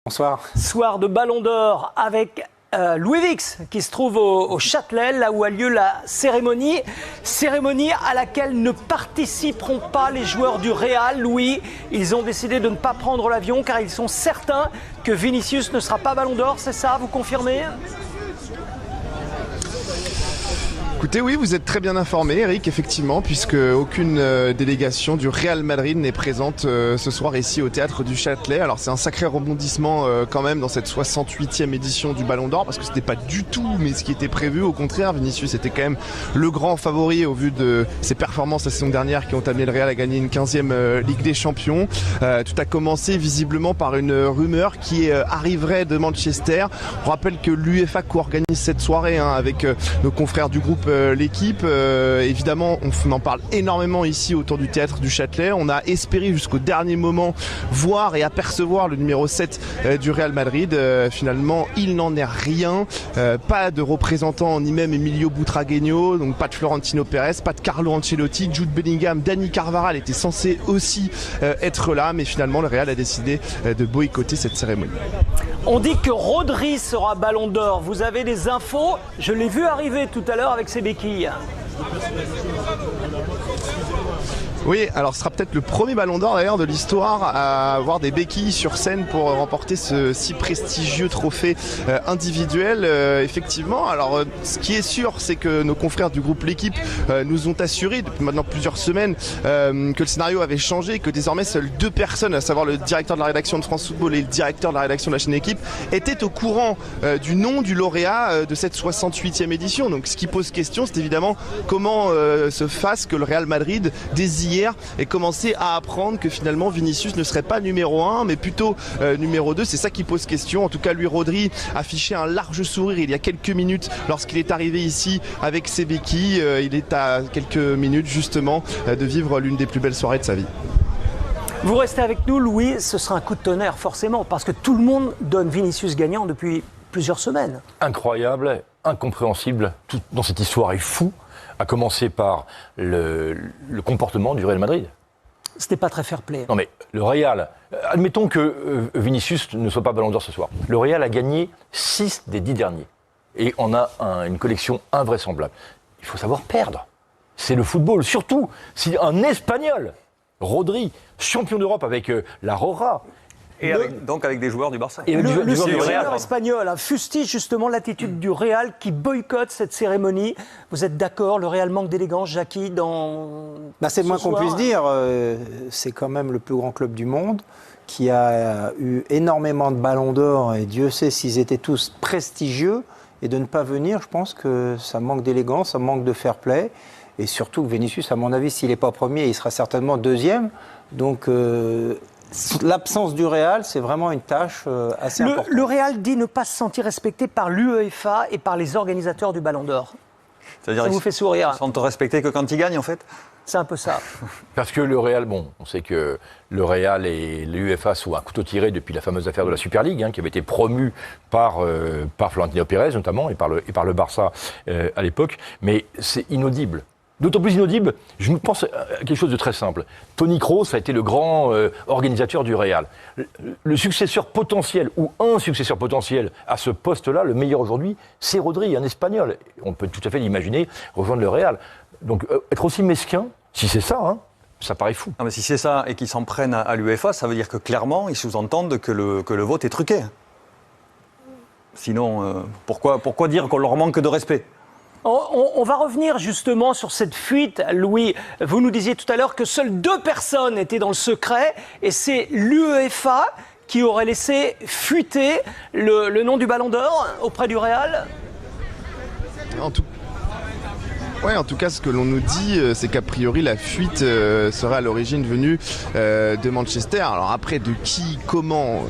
Bonsoir. Soir de Ballon d'Or avec Louis Vix qui se trouve au Châtelet, là où a lieu la cérémonie. Cérémonie à laquelle ne participeront pas les joueurs du Real. Louis, ils ont décidé de ne pas prendre l'avion car ils sont certains que Vinicius ne sera pas Ballon d'Or, c'est ça, vous confirmez ? Écoutez, oui, vous êtes très bien informé, Eric, effectivement, puisque aucune délégation du Real Madrid n'est présente ce soir ici au Théâtre du Châtelet. Alors c'est un sacré rebondissement quand même dans cette 68e édition du Ballon d'Or, parce que c'était pas du tout mais ce qui était prévu. Au contraire, Vinicius était quand même le grand favori au vu de ses performances la saison dernière qui ont amené le Real à gagner une 15e Ligue des Champions. Tout a commencé visiblement par une rumeur qui arriverait de Manchester. On rappelle que l'UEFA co-organise cette soirée avec nos confrères du groupe L'équipe. Évidemment, on en parle énormément ici autour du Théâtre du Châtelet. On a espéré jusqu'au dernier moment voir et apercevoir le numéro 7 du Real Madrid. Finalement, il n'en est rien. Pas de représentant, ni même Emilio Butragueño, donc pas de Florentino Pérez, pas de Carlo Ancelotti, Jude Bellingham, Dani Carvajal était censé aussi être là, mais finalement le Real a décidé de boycotter cette cérémonie. On dit que Rodri sera Ballon d'Or. Vous avez des infos? Je l'ai vu arriver tout à l'heure avec ses béquilles. Oui, alors ce sera peut-être le premier Ballon d'Or d'ailleurs de l'histoire à avoir des béquilles sur scène pour remporter ce si prestigieux trophée individuel. Effectivement, alors ce qui est sûr, c'est que nos confrères du groupe L'équipe nous ont assuré depuis maintenant plusieurs semaines que le scénario avait changé et que désormais seules deux personnes, à savoir le directeur de la rédaction de France Football et le directeur de la rédaction de la chaîne Équipe, étaient au courant du nom du lauréat de cette 68e édition. Donc ce qui pose question, c'est évidemment comment se fasse que le Real Madrid désire et commencer à apprendre que finalement Vinicius ne serait pas numéro 1 mais plutôt numéro 2. C'est ça qui pose question. En tout cas, lui, Rodri, affichait un large sourire il y a quelques minutes lorsqu'il est arrivé ici avec ses béquilles. Il est à quelques minutes justement de vivre l'une des plus belles soirées de sa vie. Vous restez avec nous, Louis, ce sera un coup de tonnerre forcément parce que tout le monde donne Vinicius gagnant depuis plusieurs semaines. Incroyable, incompréhensible, tout dans cette histoire est fou. À commencer par le comportement du Real Madrid. C'était pas très fair-play. Non mais le Real, admettons que Vinicius ne soit pas Ballon d'Or ce soir. Le Real a gagné 6 des 10 derniers. Et on a une collection invraisemblable. Il faut savoir perdre. C'est le football. Surtout si un Espagnol, Rodri, champion d'Europe avec la Rora. Et donc avec des joueurs du Barça. Et le sélectionneur espagnol fustige justement l'attitude du Real qui boycotte cette cérémonie. Vous êtes d'accord? Le Real manque d'élégance, Jackie, dans... c'est le moins qu'on puisse dire. C'est quand même le plus grand club du monde qui a eu énormément de ballons d'or et Dieu sait s'ils étaient tous prestigieux. Et de ne pas venir, je pense que ça manque d'élégance, ça manque de fair play. Et surtout que Vinicius, à mon avis, s'il n'est pas premier, il sera certainement deuxième. Donc... l'absence du Real, c'est vraiment une tâche assez importante. Le Real dit ne pas se sentir respecté par l'UEFA et par les organisateurs du Ballon d'Or. C'est-à-dire ça vous fait sourire. Ils ne sont respectés que quand ils gagnent, en fait. C'est un peu ça. Parce que le Real, on sait que le Real et l'UEFA sont à couteau tiré depuis la fameuse affaire de la Super League, qui avait été promue par Florentino Pérez notamment et par le Barça à l'époque. Mais c'est inaudible. D'autant plus inaudible, je pense à quelque chose de très simple. Toni Kroos a été le grand organisateur du Real. Le successeur potentiel, ou un successeur potentiel à ce poste-là, le meilleur aujourd'hui, c'est Rodri, un Espagnol. On peut tout à fait l'imaginer rejoindre le Real. Donc être aussi mesquin, si c'est ça, ça paraît fou. Non, mais si c'est ça et qu'ils s'en prennent à l'UEFA, ça veut dire que clairement, ils sous-entendent que le vote est truqué. Sinon, pourquoi dire qu'on leur manque de respect ? On va revenir justement sur cette fuite, Louis. Vous nous disiez tout à l'heure que seules 2 personnes étaient dans le secret et c'est l'UEFA qui aurait laissé fuiter le nom du Ballon d'Or auprès du Real. En tout cas, ce que l'on nous dit, c'est qu'a priori, la fuite serait à l'origine venue de Manchester. Alors après, de qui, comment...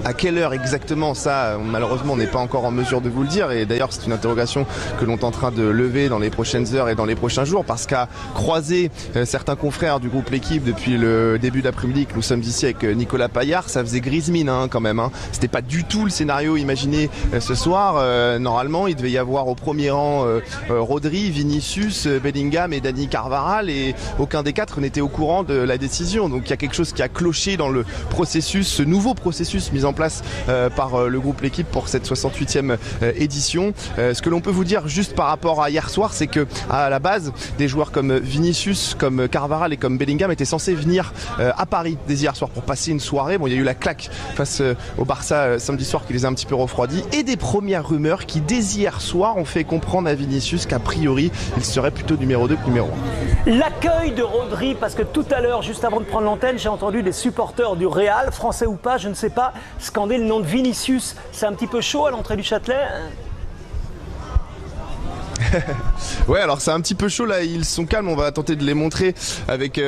À quelle heure exactement, ça, malheureusement, on n'est pas encore en mesure de vous le dire. Et d'ailleurs, c'est une interrogation que l'on est en train de lever dans les prochaines heures et dans les prochains jours, parce qu'à croiser certains confrères du groupe L'équipe depuis le début d'après-midi que nous sommes ici avec Nicolas Paillard, ça faisait grise mine quand même. C'était pas du tout le scénario imaginé ce soir. Normalement, il devait y avoir au premier rang Rodri, Vinicius, Bellingham et Dani Carvajal, et aucun des 4 n'était au courant de la décision. Donc il y a quelque chose qui a cloché dans le processus, ce nouveau processus mis en place par le groupe L'Équipe pour cette 68e édition. Ce que l'on peut vous dire juste par rapport à hier soir, c'est que à la base, des joueurs comme Vinicius, comme Carvajal et comme Bellingham étaient censés venir à Paris dès hier soir pour passer une soirée. Bon, il y a eu la claque face au Barça samedi soir qui les a un petit peu refroidis, et des premières rumeurs qui dès hier soir ont fait comprendre à Vinicius qu'a priori il serait plutôt numéro 2 que numéro 1. L'accueil de Rodri, parce que tout à l'heure, juste avant de prendre l'antenne, j'ai entendu des supporters du Real, français ou pas, je ne sais pas, scander le nom de Vinicius. C'est un petit peu chaud à l'entrée du Châtelet. Ouais, alors c'est un petit peu chaud là, ils sont calmes, on va tenter de les montrer avec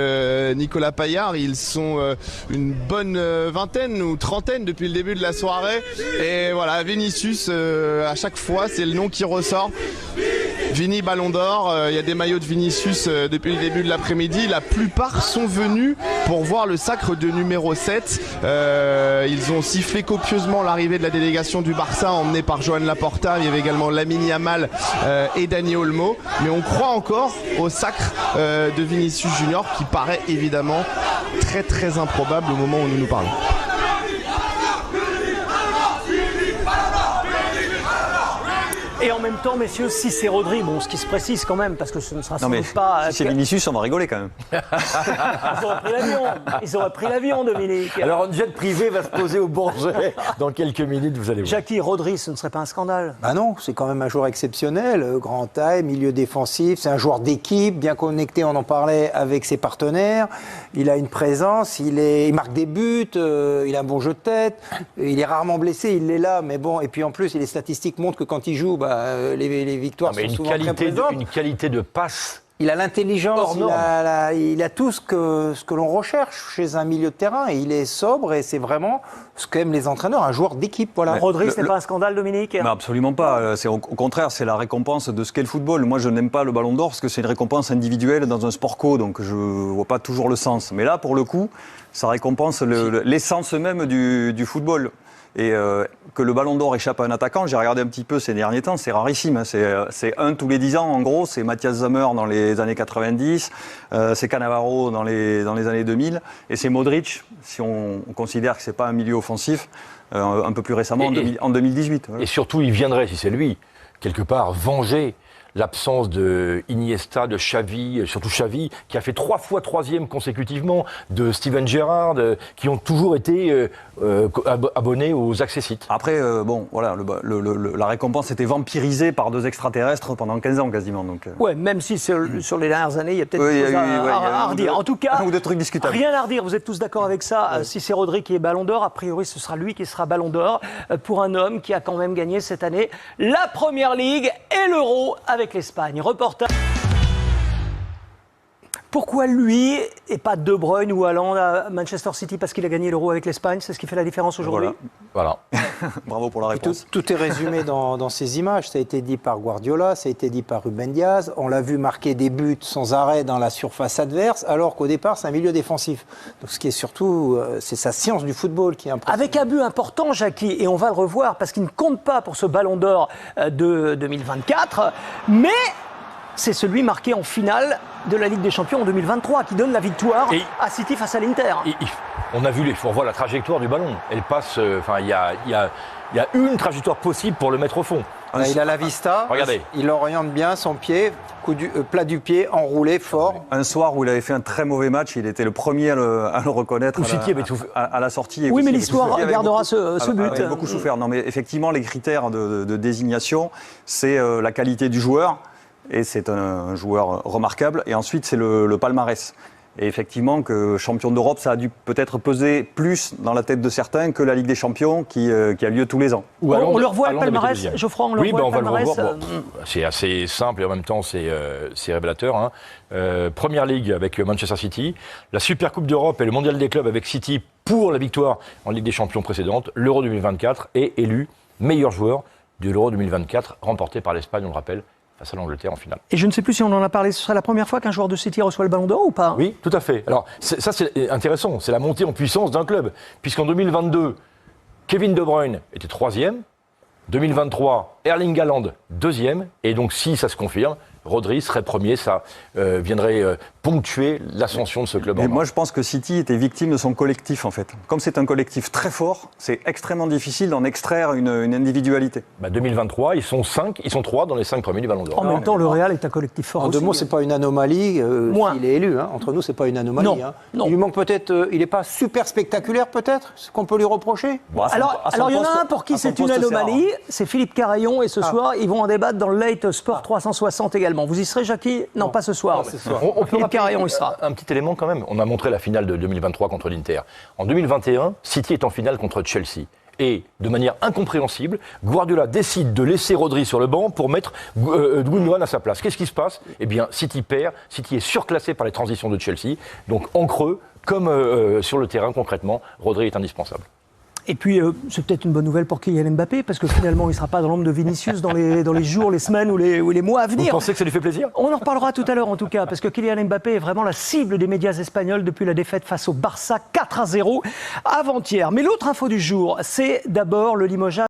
Nicolas Paillard. Ils sont une bonne vingtaine ou trentaine depuis le début de la soirée, et voilà, Vinicius, à chaque fois c'est le nom qui ressort. Vini Ballon d'Or, il y a des maillots de Vinicius depuis le début de l'après-midi. La plupart sont venus pour voir le sacre de numéro 7. Ils ont sifflé copieusement l'arrivée de la délégation du Barça emmenée par Joan Laporta. Il y avait également Lamine Yamal et Dani Olmo. Mais on croit encore au sacre de Vinicius Junior, qui paraît évidemment très très improbable au moment où nous nous parlons. Et en même temps, messieurs, si c'est Rodri, bon, ce qui se précise quand même, parce que ce ne sera sans Non mais doute pas... si c'est Vinicius, on va rigoler quand même. Ils auraient pris l'avion. Ils auraient pris l'avion, Dominique. Alors, un jet privé va se poser au Bourget dans quelques minutes, vous allez voir. Jackie, Rodri, ce ne serait pas un scandale? Bah non, c'est quand même un joueur exceptionnel, grand taille, milieu défensif, c'est un joueur d'équipe, bien connecté, on en parlait, avec ses partenaires. Il a une présence, il marque des buts, il a un bon jeu de tête, il est rarement blessé, il est là, mais bon, et puis en plus, les statistiques montrent que quand il joue, les victoires sont souvent très présentes. Une qualité de passe. Il a l'intelligence, il a tout ce que l'on recherche chez un milieu de terrain, et il est sobre, et c'est vraiment ce qu'aiment les entraîneurs, un joueur d'équipe. Voilà. Rodri, ce n'est pas un scandale, Dominique? Mais absolument pas. Au contraire, c'est la récompense de ce qu'est le football. Moi, je n'aime pas le Ballon d'Or parce que c'est une récompense individuelle dans un sport co, donc je ne vois pas toujours le sens. Mais là, pour le coup, ça récompense l'essence même du football. Et que le Ballon d'Or échappe à un attaquant, j'ai regardé un petit peu ces derniers temps, c'est rarissime. Hein. C'est un tous les 10 ans, en gros. C'est Matthias Sammer dans les années 90, c'est Cannavaro dans les années 2000, et c'est Modric, si on considère que ce n'est pas un milieu offensif, un peu plus récemment, en 2018. Voilà. Et surtout, il viendrait, si c'est lui, quelque part, venger l'absence de Iniesta, de Xavi, surtout Xavi, qui a fait 3 fois 3e consécutivement, de Steven Gerrard, qui ont toujours été abonnés aux accessites. Après, bon, voilà, la récompense était vampirisée par 2 extraterrestres pendant 15 ans quasiment. Donc, Ouais, même si sur les dernières années, il y a peut-être des choses à redire. En tout cas, ou des trucs discutables. Rien à redire, vous êtes tous d'accord avec ça. Si c'est Rodri qui est Ballon d'Or, a priori, ce sera lui qui sera Ballon d'Or pour un homme qui a quand même gagné cette année la Première Ligue et l'Euro avec l'Espagne. Reportage. Pourquoi lui et pas De Bruyne ou Haaland à Manchester City? Parce qu'il a gagné l'Euro avec l'Espagne, c'est ce qui fait la différence aujourd'hui. Voilà. Bravo pour la réponse. Tout est résumé dans ces images. Ça a été dit par Guardiola, ça a été dit par Ruben Diaz. On l'a vu marquer des buts sans arrêt dans la surface adverse, alors qu'au départ, c'est un milieu défensif. Donc, ce qui est surtout, c'est sa science du football qui est impressionnante. Avec un but important, Jackie, et on va le revoir parce qu'il ne compte pas pour ce Ballon d'Or de 2024, mais c'est celui marqué en finale de la Ligue des Champions en 2023 qui donne la victoire à City face à l'Inter. On a vu on voit la trajectoire du ballon. Elle passe. Il y a une trajectoire possible pour le mettre au fond. Là, il a la vista. Regardez. Il oriente bien son pied, plat du pied, enroulé, fort. Un soir où il avait fait un très mauvais match, il était le premier à le reconnaître à la sortie. Oui, mais l'histoire gardera ce but. Il a beaucoup souffert. Non, mais effectivement, les critères de désignation, c'est la qualité du joueur. Et c'est un joueur remarquable. Et ensuite, c'est le palmarès. Et effectivement, que champion d'Europe, ça a dû peut-être peser plus dans la tête de certains que la Ligue des Champions qui a lieu tous les ans. On le revoit le palmarès, Geoffroy, on le revoit le palmarès. C'est assez simple et en même temps, c'est révélateur. Hein. Première Ligue avec Manchester City, la Super Coupe d'Europe et le Mondial des clubs avec City pour la victoire en Ligue des Champions précédente, l'Euro 2024 est élu meilleur joueur de l'Euro 2024 remporté par l'Espagne, on le rappelle, face à l'Angleterre en finale. Et je ne sais plus si on en a parlé, ce serait la première fois qu'un joueur de City reçoit le Ballon d'Or ou pas? Oui, tout à fait. Alors, ça c'est intéressant, c'est la montée en puissance d'un club. Puisqu'en 2022, Kevin De Bruyne était 3e, 2023, Erling Haaland 2e, et donc si ça se confirme, Rodri serait premier, ça viendrait ponctuer l'ascension de ce club. Mais moi, je pense que City était victime de son collectif, en fait. Comme c'est un collectif très fort, c'est extrêmement difficile d'en extraire une individualité. 2023, ils sont 3 dans les 5 premiers du Ballon d'Or. En même temps, le Real est un collectif fort En aussi. deux mots, c'est pas une anomalie s'il est élu. Entre nous, c'est pas une anomalie. Non, non. Il lui manque peut-être. Il n'est pas super spectaculaire, peut-être. Ce qu'on peut lui reprocher. Bon, à son Alors, il y en a un pour qui c'est une anomalie, c'est Philippe Carayon, et ce soir, ils vont en débattre dans le Late Sport 360 également. Vous y serez, Jackie? Non, pas ce soir. On peut Philippe rappeler Carayon, il sera. un petit élément quand même. On a montré la finale de 2023 contre l'Inter. En 2021, City est en finale contre Chelsea. Et de manière incompréhensible, Guardiola décide de laisser Rodri sur le banc pour mettre Gundogan à sa place. Qu'est-ce qui se passe? Eh bien, City perd. City est surclassé par les transitions de Chelsea. Donc, en creux, comme sur le terrain concrètement, Rodri est indispensable. Et puis, c'est peut-être une bonne nouvelle pour Kylian Mbappé, parce que finalement, il ne sera pas dans l'ombre de Vinicius dans les jours, les semaines ou les mois à venir. Vous pensez que ça lui fait plaisir? On en reparlera tout à l'heure, en tout cas, parce que Kylian Mbappé est vraiment la cible des médias espagnols depuis la défaite face au Barça 4-0 avant-hier. Mais l'autre info du jour, c'est d'abord le limogeage